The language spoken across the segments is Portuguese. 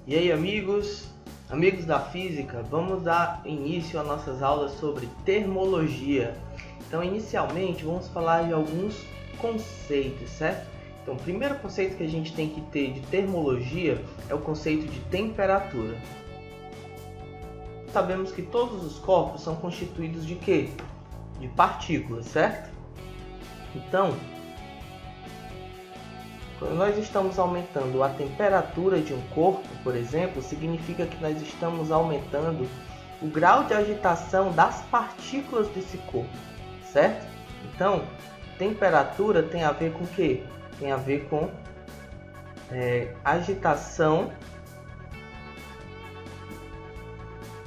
E aí, amigos da física, vamos dar início às nossas aulas sobre termologia. Então, inicialmente, vamos falar de alguns conceitos, certo? Então, o primeiro conceito que a gente tem que ter de termologia é o conceito de temperatura. Sabemos que todos os corpos são constituídos de quê? De partículas, certo? Então, quando nós estamos aumentando a temperatura de um corpo, por exemplo, significa que nós estamos aumentando o grau de agitação das partículas desse corpo, certo? Então, temperatura tem a ver com o quê? Tem a ver com agitação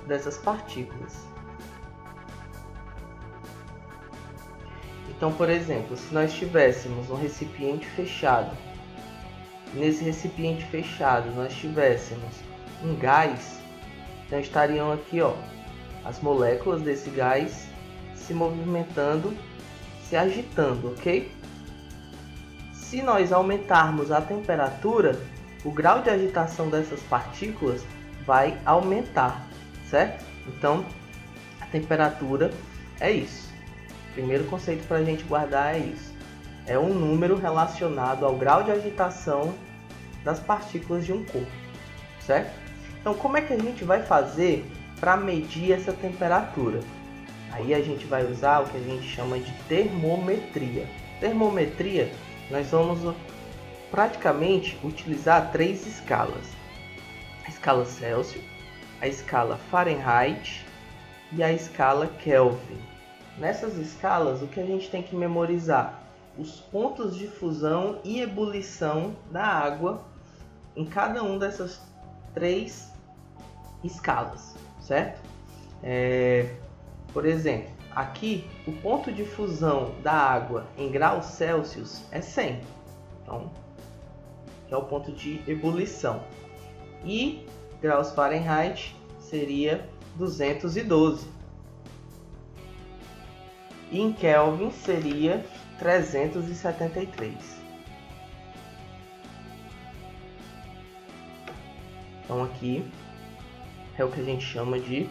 dessas partículas. Então, por exemplo, se nós tivéssemos um recipiente fechado, nesse recipiente fechado nós tivéssemos um gás, então estariam aqui, as moléculas desse gás se movimentando, se agitando, ok? Se nós aumentarmos a temperatura, o grau de agitação dessas partículas vai aumentar, certo? Então, a temperatura é isso. O primeiro conceito para a gente guardar é isso. É um número relacionado ao grau de agitação das partículas de um corpo, certo? Então, como é que a gente vai fazer para medir essa temperatura? Aí a gente vai usar o que a gente chama de termometria. Termometria, nós vamos praticamente utilizar três escalas: a escala Celsius, a escala Fahrenheit e a escala Kelvin. Nessas escalas, o que a gente tem que memorizar? Os pontos de fusão e ebulição da água em cada uma dessas três escalas, certo? Por exemplo, aqui o ponto de fusão da água em graus Celsius é 100, então, que é o ponto de ebulição. E graus Fahrenheit seria 212. E em Kelvin seria 373. Então aqui é o que a gente chama de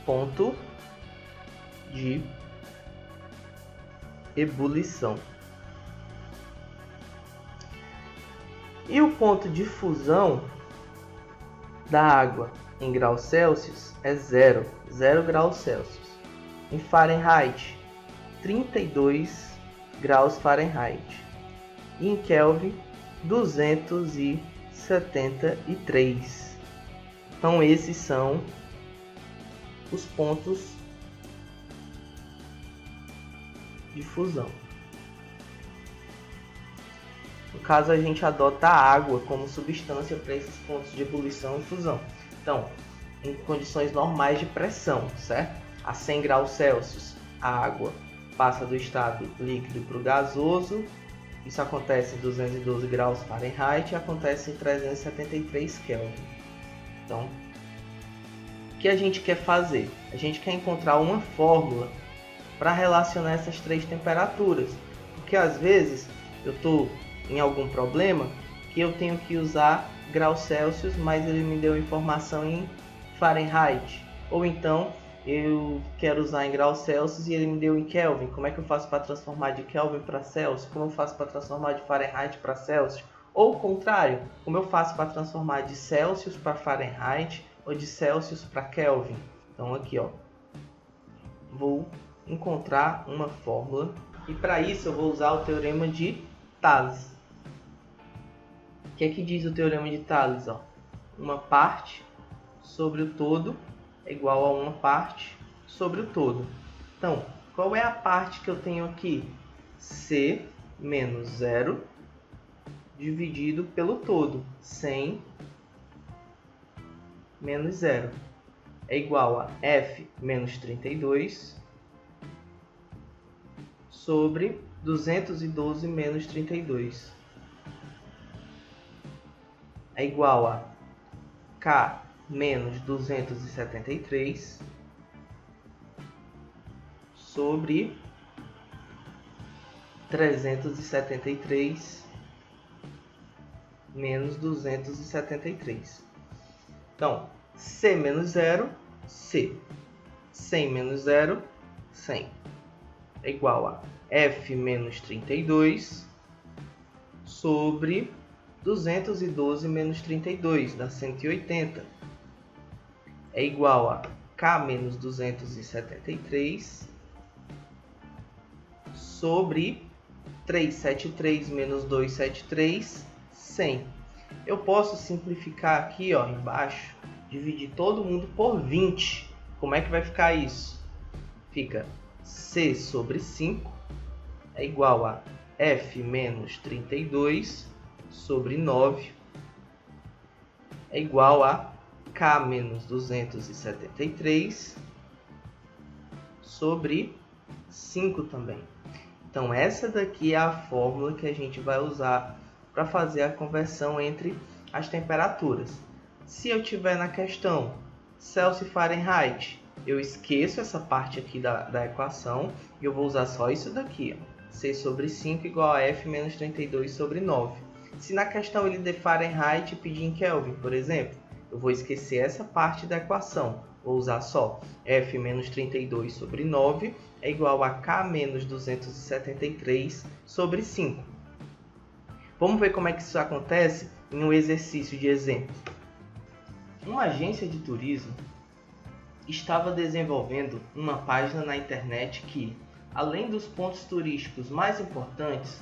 ponto de ebulição. E o ponto de fusão da água em graus Celsius é 0 graus Celsius. Em Fahrenheit, 32 graus Fahrenheit. E em Kelvin, 273. Então esses são os pontos de fusão. No caso, a gente adota a água como substância para esses pontos de ebulição e fusão. Então, em condições normais de pressão, certo? A 100 graus Celsius, a água passa do estado líquido para o gasoso. Isso acontece em 212 graus Fahrenheit e acontece em 373 Kelvin. Então, o que a gente quer fazer? A gente quer encontrar uma fórmula para relacionar essas três temperaturas. Porque às vezes eu estou em algum problema que eu tenho que usar graus Celsius, mas ele me deu informação em Fahrenheit. Ou então eu quero usar em graus Celsius e ele me deu em Kelvin. Como é que eu faço para transformar de Kelvin para Celsius? Como eu faço para transformar de Fahrenheit para Celsius? Ou o contrário, como eu faço para transformar de Celsius para Fahrenheit ou de Celsius para Kelvin? Então aqui, vou encontrar uma fórmula e para isso eu vou usar o teorema de Thales. O que é que diz o teorema de Thales? Uma parte sobre o todo é igual a uma parte sobre o todo. Então, qual é a parte que eu tenho aqui? C menos 0 dividido pelo todo. 100 menos 0 é igual a F menos 32 sobre 212 menos 32. É igual a K menos 273 sobre 373 menos 273. Então, C menos 0, C. 100 menos 0, 100. É igual a F menos 32 sobre 212 menos 32, dá 180. É igual a K menos 273 sobre 373 menos 273, 100. Eu posso simplificar aqui, ó, embaixo, dividir todo mundo por 20. Como é que vai ficar isso? Fica C sobre 5 é igual a F menos 32 sobre 9 é igual a K menos 273 sobre 5 também. Então, essa daqui é a fórmula que a gente vai usar para fazer a conversão entre as temperaturas. Se eu tiver na questão Celsius e Fahrenheit, eu esqueço essa parte aqui da equação e eu vou usar só isso daqui, ó. C sobre 5 igual a F menos 32 sobre 9. Se na questão ele der Fahrenheit e pedir em Kelvin, por exemplo, eu vou esquecer essa parte da equação. Vou usar só F menos 32 sobre 9 é igual a K menos 273 sobre 5. Vamos ver como é que isso acontece em um exercício de exemplo. Uma agência de turismo estava desenvolvendo uma página na internet que, além dos pontos turísticos mais importantes,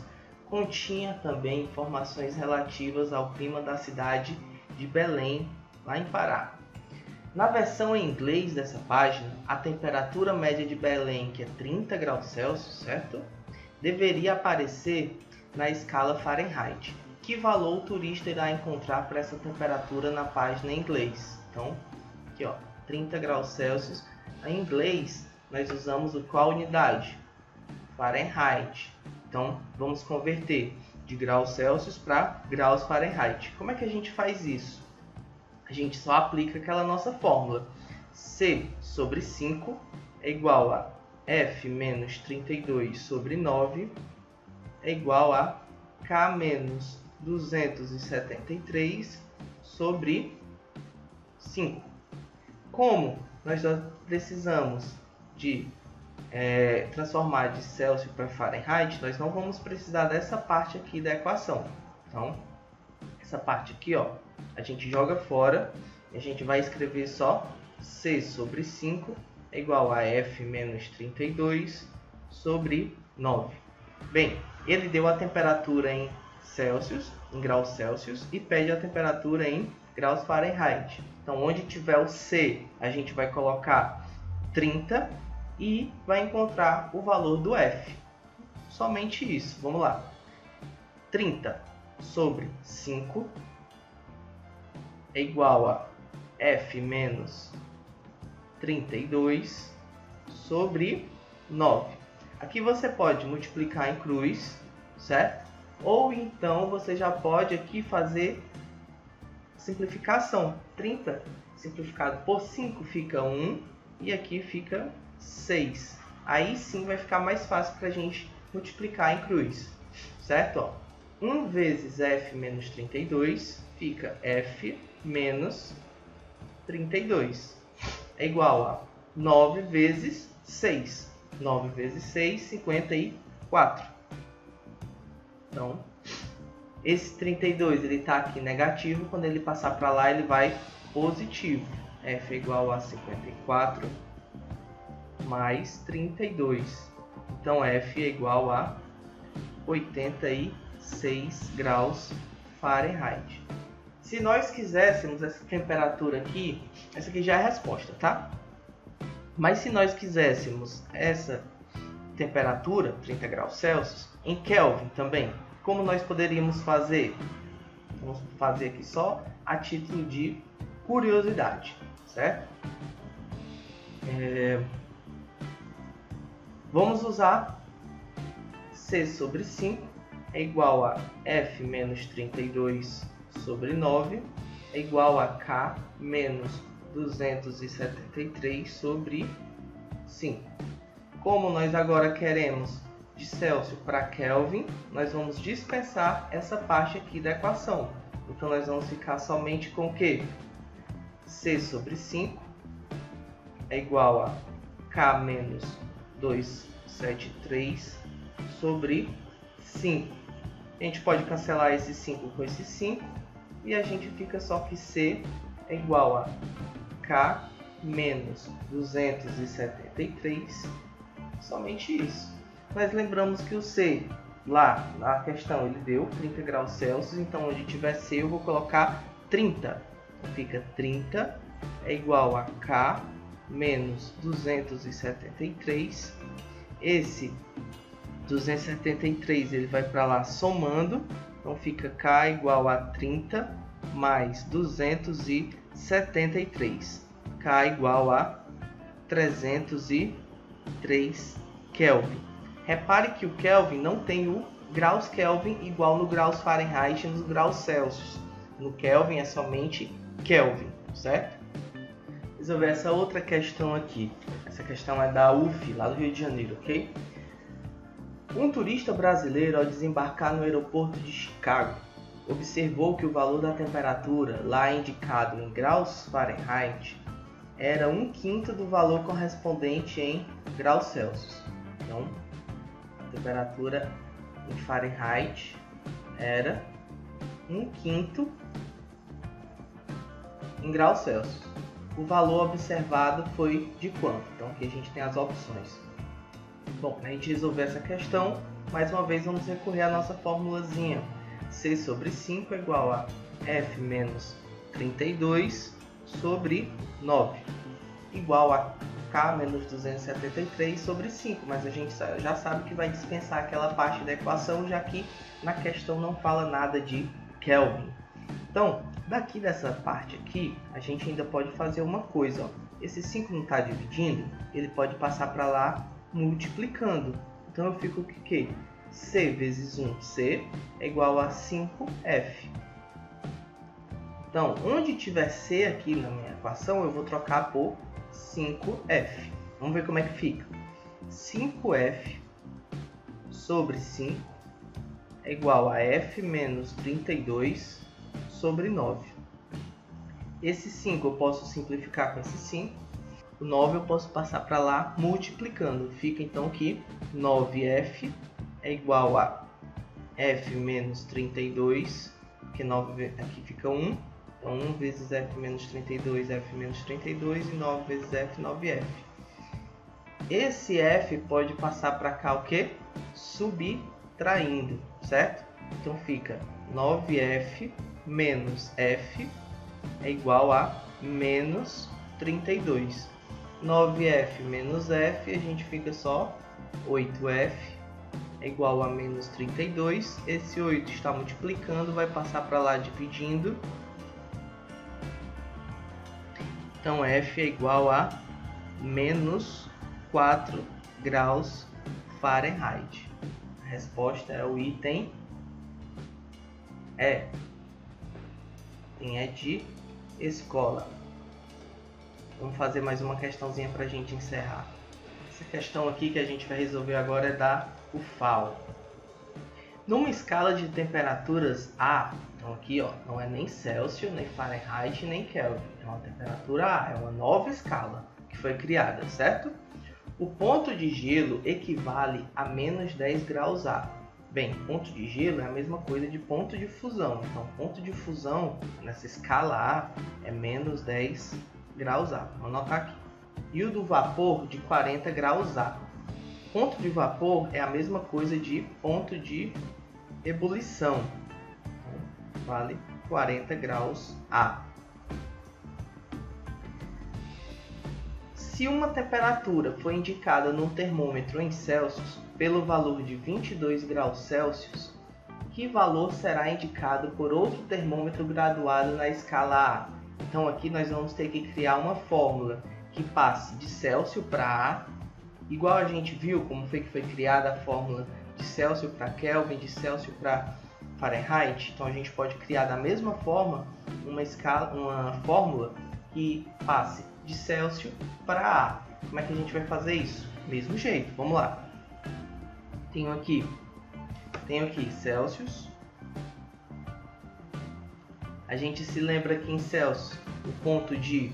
continha também informações relativas ao clima da cidade de Belém, lá em Pará. Na versão em inglês dessa página, a temperatura média de Belém, que é 30 graus Celsius, certo? Deveria aparecer na escala Fahrenheit. Que valor o turista irá encontrar para essa temperatura na página em inglês? Então, aqui ó, 30 graus Celsius. Em inglês, nós usamos qual unidade? Fahrenheit. Então, vamos converter de graus Celsius para graus Fahrenheit. Como é que a gente faz isso? A gente só aplica aquela nossa fórmula. C sobre 5 é igual a F menos 32 sobre 9 é igual a K menos 273 sobre 5. Como nós já precisamos de transformar de Celsius para Fahrenheit, nós não vamos precisar dessa parte aqui da equação. Então, essa parte aqui, ó, a gente joga fora e a gente vai escrever só C sobre 5 é igual a F menos 32 sobre 9. Bem, ele deu a temperatura em Celsius, em graus Celsius, e pede a temperatura em graus Fahrenheit. Então, onde tiver o C, a gente vai colocar 30 e vai encontrar o valor do F. Somente isso. Vamos lá. 30 sobre 5 é igual a F menos 32 sobre 9. Aqui você pode multiplicar em cruz, certo? Ou então você já pode aqui fazer simplificação. 30 simplificado por 5 fica 1 e aqui fica 6. Aí sim vai ficar mais fácil para a gente multiplicar em cruz, certo? Ó, 1 vezes F menos 32 fica F menos 32. É igual a 9 vezes 6. 9 vezes 6, 54. Então, esse 32 ele está aqui negativo. Quando ele passar para lá, ele vai positivo. F é igual a 54 mais 32. Então, F é igual a 86 graus Fahrenheit. Se nós quiséssemos essa temperatura aqui, essa aqui já é a resposta, tá? Mas se nós quiséssemos essa temperatura, 30 graus Celsius, em Kelvin também, como nós poderíamos fazer? Vamos fazer aqui só a título de curiosidade, certo? Vamos usar C sobre 5 é igual a F menos 32 sobre 9 é igual a K menos 273 sobre 5. Como nós agora queremos de Celsius para Kelvin, nós vamos dispensar essa parte aqui da equação. Então nós vamos ficar somente com o quê? C sobre 5 é igual a K menos 273 sobre 5. A gente pode cancelar esse 5 com esse 5 e a gente fica só que C é igual a K menos 273, somente isso. Nós lembramos que o C, lá na questão, ele deu 30 graus Celsius, então onde tiver C eu vou colocar 30. Fica 30 é igual a K menos 273. Esse 273 ele vai para lá somando, então fica K igual a 30 mais 273. K igual a 303 Kelvin. Repare que o Kelvin não tem o graus Kelvin igual no graus Fahrenheit e nos graus Celsius. No Kelvin é somente Kelvin, certo? Resolver essa outra questão aqui. Essa questão é da UF, lá do Rio de Janeiro, ok? Um turista brasileiro, ao desembarcar no aeroporto de Chicago, observou que o valor da temperatura, lá indicado em graus Fahrenheit, era 1/5 do valor correspondente em graus Celsius. Então, a temperatura em Fahrenheit era 1/5 em graus Celsius. O valor observado foi de quanto? Então aqui a gente tem as opções. Bom, para a gente resolver essa questão, mais uma vez vamos recorrer à nossa formulazinha. C sobre 5 é igual a F menos 32 sobre 9, igual a K menos 273 sobre 5, mas a gente já sabe que vai dispensar aquela parte da equação, já que na questão não fala nada de Kelvin. Então, daqui dessa parte aqui, a gente ainda pode fazer uma coisa. Ó. Esse 5 não está dividindo, ele pode passar para lá multiplicando. Então eu fico com o quê? C vezes 1C é igual a 5F. Então, onde tiver C aqui na minha equação, eu vou trocar por 5F. Vamos ver como é que fica. 5F sobre 5 é igual a F menos 32 sobre 9. Esse 5 eu posso simplificar com esse 5. O 9 eu posso passar para lá multiplicando. Fica então que 9F é igual a F menos 32, porque 9 aqui fica 1. Então 1 vezes F menos 32, F menos 32 e 9 vezes F, 9F. Esse F pode passar para cá o que? Subtraindo, certo? Então fica 9F menos F é igual a menos 32. 9F menos F, a gente fica só 8F é igual a menos 32. Esse 8 está multiplicando, vai passar para lá dividindo. Então F é igual a menos 4 graus Fahrenheit. A resposta é o item E. É de escola. Vamos fazer mais uma questãozinha para a gente encerrar. Essa questão aqui que a gente vai resolver agora é da UFAL. Numa escala de temperaturas A, então aqui ó, não é nem Celsius, nem Fahrenheit, nem Kelvin. É uma temperatura A, é uma nova escala que foi criada, certo? O ponto de gelo equivale a menos 10 graus A. Bem, ponto de gelo é a mesma coisa de ponto de fusão. Então, ponto de fusão nessa escala A é menos 10 graus A. Vou anotar aqui. E o do vapor de 40 graus A. Ponto de vapor é a mesma coisa de ponto de ebulição. Então, vale 40 graus A. Se uma temperatura for indicada num termômetro em Celsius pelo valor de 22 graus Celsius, que valor será indicado por outro termômetro graduado na escala A? Então aqui nós vamos ter que criar uma fórmula que passe de Celsius para A, igual a gente viu como foi que foi criada a fórmula de Celsius para Kelvin, de Celsius para Fahrenheit. Então a gente pode criar da mesma forma uma fórmula que passe de Celsius para A. Como é que a gente vai fazer isso? Mesmo jeito, vamos lá. Tenho aqui Celsius A gente se lembra que em Celsius o ponto de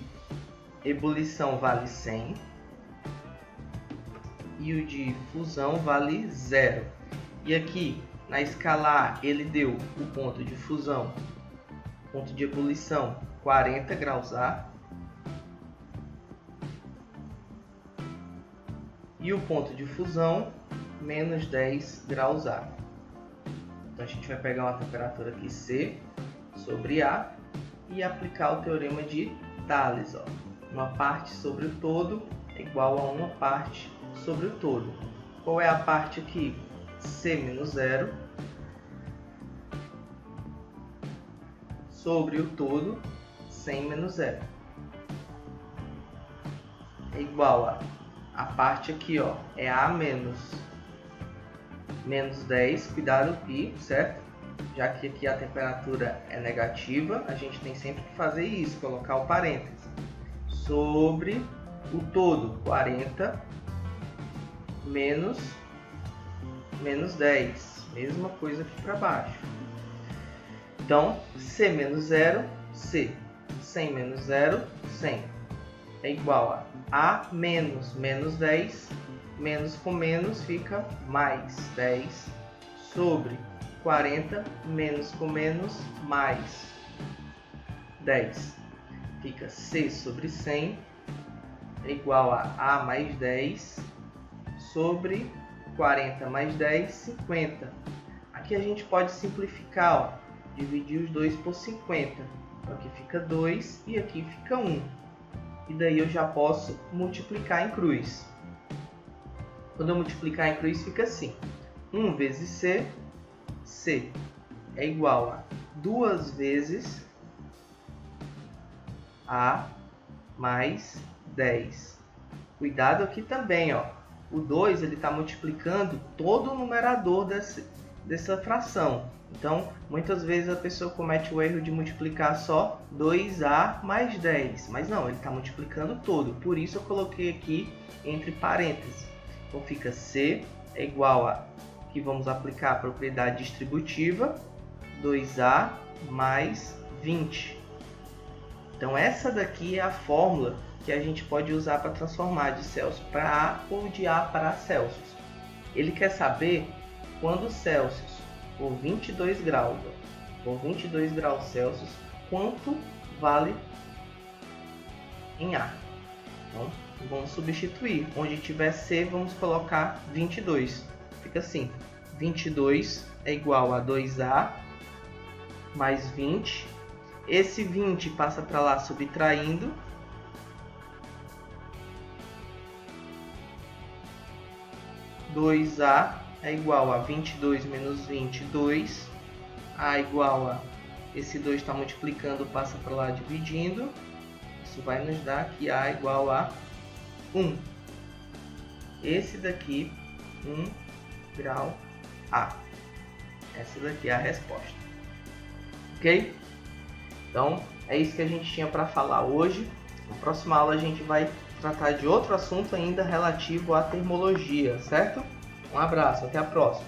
ebulição vale 100 e o de fusão vale 0. E aqui na escala A ele deu o ponto de fusão, ponto de ebulição 40 graus A e o ponto de fusão menos 10 graus A. Então a gente vai pegar uma temperatura aqui C sobre A e aplicar o teorema de Thales. Ó. Uma parte sobre o todo é igual a uma parte sobre o todo. Qual é a parte aqui? C menos 0 sobre o todo 100 menos 0 é igual a parte aqui, ó, é A menos 10, cuidado aqui, certo? Já que aqui a temperatura é negativa, a gente tem sempre que fazer isso, colocar o parênteses. Sobre o todo, 40 menos 10, mesma coisa aqui para baixo. Então, C menos 0, C, 100 menos 0, 100, é igual a menos 10, menos com menos fica mais 10, sobre 40, menos com menos, mais 10. Fica C sobre 100, é igual a mais 10, sobre 40 mais 10, 50. Aqui a gente pode simplificar, ó. Dividir os dois por 50. Então aqui fica 2 e aqui fica 1. E daí eu já posso multiplicar em cruz. Quando eu multiplicar em cruz fica assim. 1 vezes C, C é igual a 2 vezes A mais 10. Cuidado aqui também, ó. O 2 ele está multiplicando todo o numerador dessa fração. Então, muitas vezes a pessoa comete o erro de multiplicar só 2A mais 10. Mas não, ele está multiplicando todo. Por isso eu coloquei aqui entre parênteses. Então fica C é igual a, que vamos aplicar a propriedade distributiva, 2A mais 20. Então essa daqui é a fórmula que a gente pode usar para transformar de Celsius para A ou de A para Celsius. Ele quer saber quando Celsius por 22 graus, por 22 graus Celsius, quanto vale em A. Então, vamos substituir. Onde tiver C, vamos colocar 22. Fica assim, 22 é igual a 2A mais 20. Esse 20 passa para lá subtraindo. A é igual a 22 menos 22. A igual a, esse 2 está multiplicando, passa para lá dividindo. Isso vai nos dar que A é igual a 1. Esse daqui, 1 grau A. Essa daqui é a resposta. Ok? Então, é isso que a gente tinha para falar hoje. Na próxima aula a gente vai tratar de outro assunto ainda relativo à termologia, certo? Um abraço, até a próxima!